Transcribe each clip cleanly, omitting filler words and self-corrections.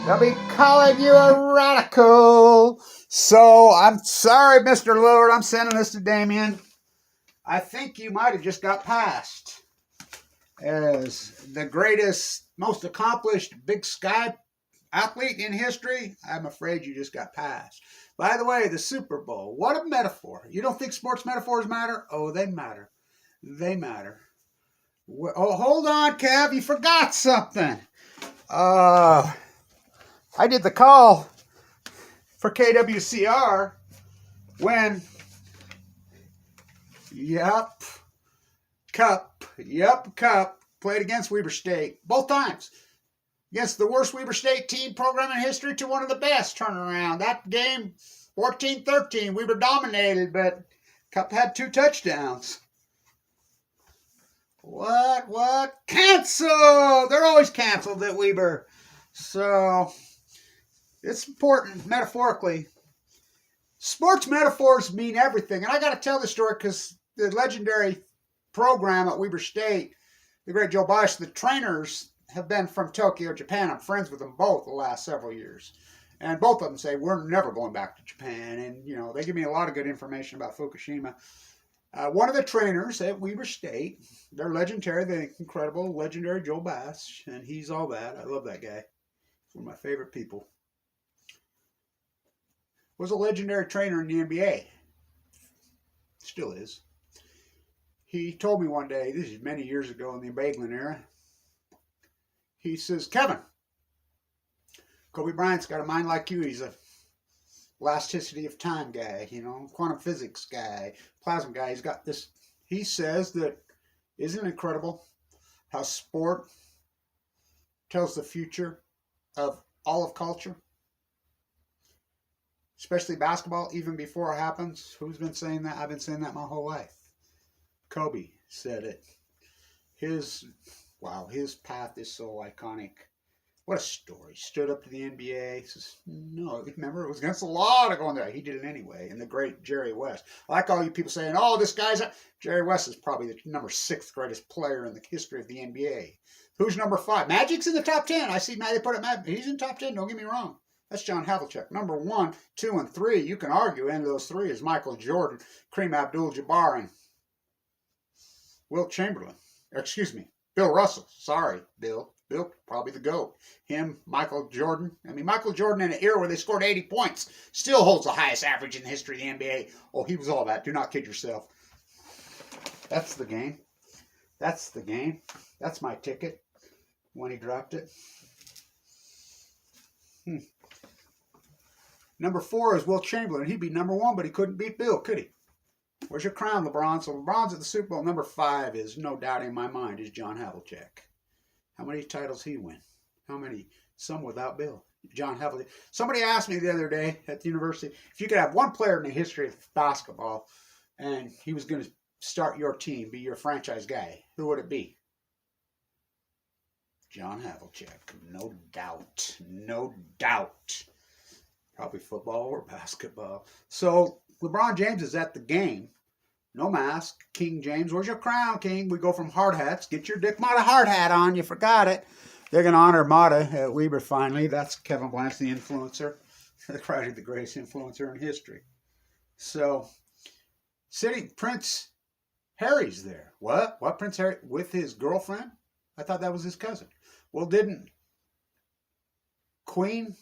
They'll be calling you a radical. So I'm sorry, Mr. Lillard. I'm sending this to Damien. I think you might have just got passed as the greatest, most accomplished Big Sky athlete in history. I'm afraid you just got passed. By the way, the Super Bowl, what a metaphor. You don't think sports metaphors matter? Oh, they matter. They matter. Oh, hold on, Kev. You forgot something. I did the call for KWCR when, Kupp played against Weber State both times. Against the worst Weber State team program in history to one of the best turnaround. That game, 14-13, Weber dominated, but Kupp had 2 touchdowns. What? Cancel! They're always canceled at Weber. So, it's important, metaphorically. Sports metaphors mean everything. And I got to tell this story because the legendary program at Weber State, the great Joe Bice, the trainers have been from Tokyo, Japan. I'm friends with them both the last several years. And both of them say, we're never going back to Japan. And, they give me a lot of good information about Fukushima. One of the trainers at Weber State, they're legendary, the incredible, legendary Joe Bass, and he's all that. I love that guy. He's one of my favorite people. Was a legendary trainer in the NBA. Still is. He told me one day, this is many years ago in the Bagelin era, he says, Kevin, Kobe Bryant's got a mind like you. He's a elasticity of time guy, quantum physics guy, plasma guy. He's got this. He says that, isn't it incredible how sport tells the future of all of culture? Especially basketball, even before it happens. Who's been saying that? I've been saying that my whole life. Kobe said it. His path is so iconic. What a story. Stood up to the NBA. Says, no, remember, it was against the law to go in there. He did it anyway. And the great Jerry West. I like all you people saying, oh, this guy's Jerry West is probably the number 6th greatest player in the history of the NBA. Who's number 5? Magic's in the top 10. I see they put it. He's in top 10. Don't get me wrong. That's John Havlicek. Number 1, 2, and 3. You can argue any of those 3 is Michael Jordan, Kareem Abdul-Jabbar, and Wilt Chamberlain. Excuse me, Bill Russell. Sorry, Bill. Bill, probably the GOAT. Him, Michael Jordan. Michael Jordan in an era where they scored 80 points still holds the highest average in the history of the NBA. Oh, he was all that. Do not kid yourself. That's the game. That's the game. That's my ticket when he dropped it. Number 4 is Wilt Chamberlain. He'd be number 1, but he couldn't beat Bill, could he? Where's your crown, LeBron? So LeBron's at the Super Bowl. Number 5 is, no doubt in my mind, is John Havlicek. How many titles he win? How many? Some without Bill. John Havlicek. Somebody asked me the other day at the university, if you could have one player in the history of basketball and he was going to start your team, be your franchise guy, who would it be? John Havlicek. No doubt. No doubt. Probably football or basketball. So LeBron James is at the game. No mask. King James. Where's your crown, King? We go from hard hats. Get your Dick Mata hard hat on. You forgot it. They're going to honor Mata at Weber finally. That's Kevin Blanch, the influencer. Probably the greatest influencer in history. So, Prince Harry's there. What? What, Prince Harry? With his girlfriend? I thought that was his cousin. Well, didn't Queen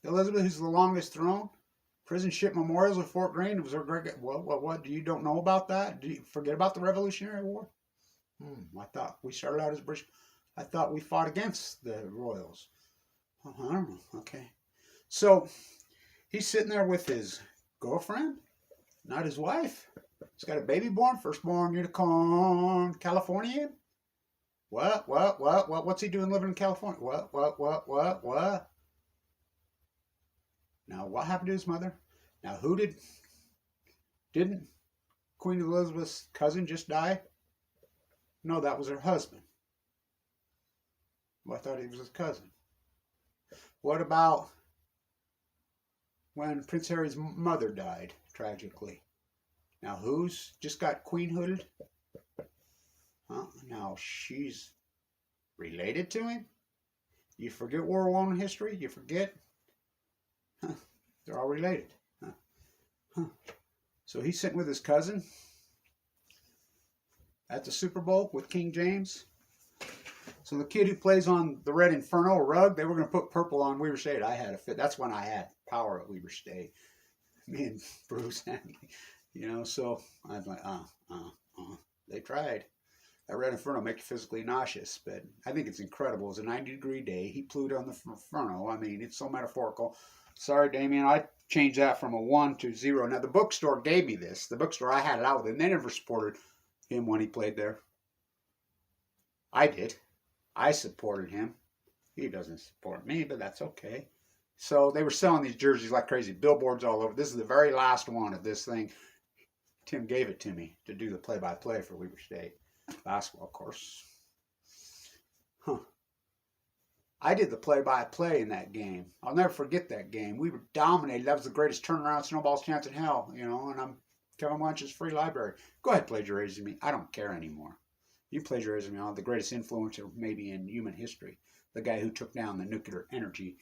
Elizabeth, who's the longest throne, prison ship memorials of Fort Greene, was her great. What? You don't know about that? Do you forget about the Revolutionary War? I thought we started out as British. I thought we fought against the royals. I don't know. Okay. So, he's sitting there with his girlfriend, not his wife. He's got a baby born, firstborn unicorn, California. What? What's he doing living in California? What? Now, what happened to his mother? Now, didn't Queen Elizabeth's cousin just die? No, that was her husband. Well, I thought he was his cousin. What about when Prince Harry's mother died, tragically? Now, who's just got queenhooded? Now, she's related to him? You forget World War I history? You forget? Huh. They're all related. Huh. Huh. So he's sitting with his cousin at the Super Bowl with King James. So the kid who plays on the Red Inferno rug, they were going to put purple on Weber State. I had a fit. That's when I had power at Weber State. Me and Bruce Hanley, you know. So I was like, They tried. That Red Inferno makes you physically nauseous, but I think it's incredible. It's a 90-degree day. He plued on the Inferno. I mean, it's so metaphorical. Sorry, Damien. I changed that from a 1 to 0. Now, the bookstore gave me this. The bookstore, I had it out with him. They never supported him when he played there. I did. I supported him. He doesn't support me, but that's okay. So they were selling these jerseys like crazy. Billboards all over. This is the very last one of this thing. Tim gave it to me to do the play-by-play for Weber State. Basketball, of course. Huh. I did the play-by-play in that game. I'll never forget that game. We were dominated. That was the greatest turnaround snowball's chance in hell, you know, and I'm Kevin Lunch's free library. Go ahead, plagiarize me. I don't care anymore. You plagiarize me on the greatest influencer maybe in human history. The guy who took down the nuclear energy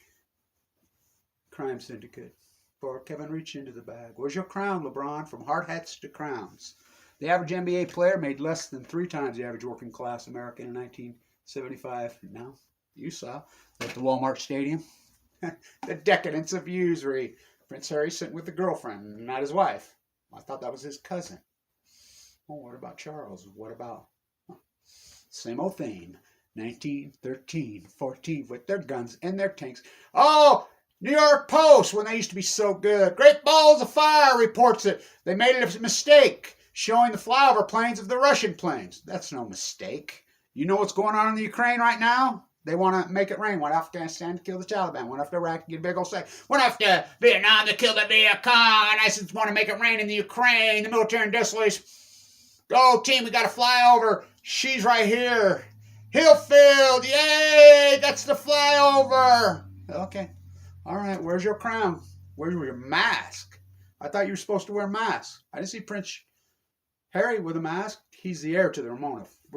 crime syndicate. For Kevin reached into the bag. Where's your crown, LeBron? From hard hats to crowns. The average NBA player made less than 3 times the average working class American in 1975. Now, you saw at the Walmart Stadium. The decadence of usury. Prince Harry sitting with the girlfriend, not his wife. I thought that was his cousin. Well, what about Charles? What about? Same old theme. 1913, 14 with their guns and their tanks. Oh, New York Post, when they used to be so good. Great balls of fire reports it. They made a mistake showing the flyover planes of the Russian planes. That's no mistake. You know what's going on in the Ukraine right now? They want to make it rain. Went Afghanistan to kill the Taliban. Went after Iraq to get a big old say. Went after Vietnam to kill the Viet Cong. I said, want to make it rain in the Ukraine. The military industrialists. Go team, we got to fly over. She's right here. Hillfield, yay! That's the flyover. Okay. All right, where's your crown? Where's your mask? I thought you were supposed to wear a mask. I didn't see Prince Harry with a mask. He's the heir to the Ramona.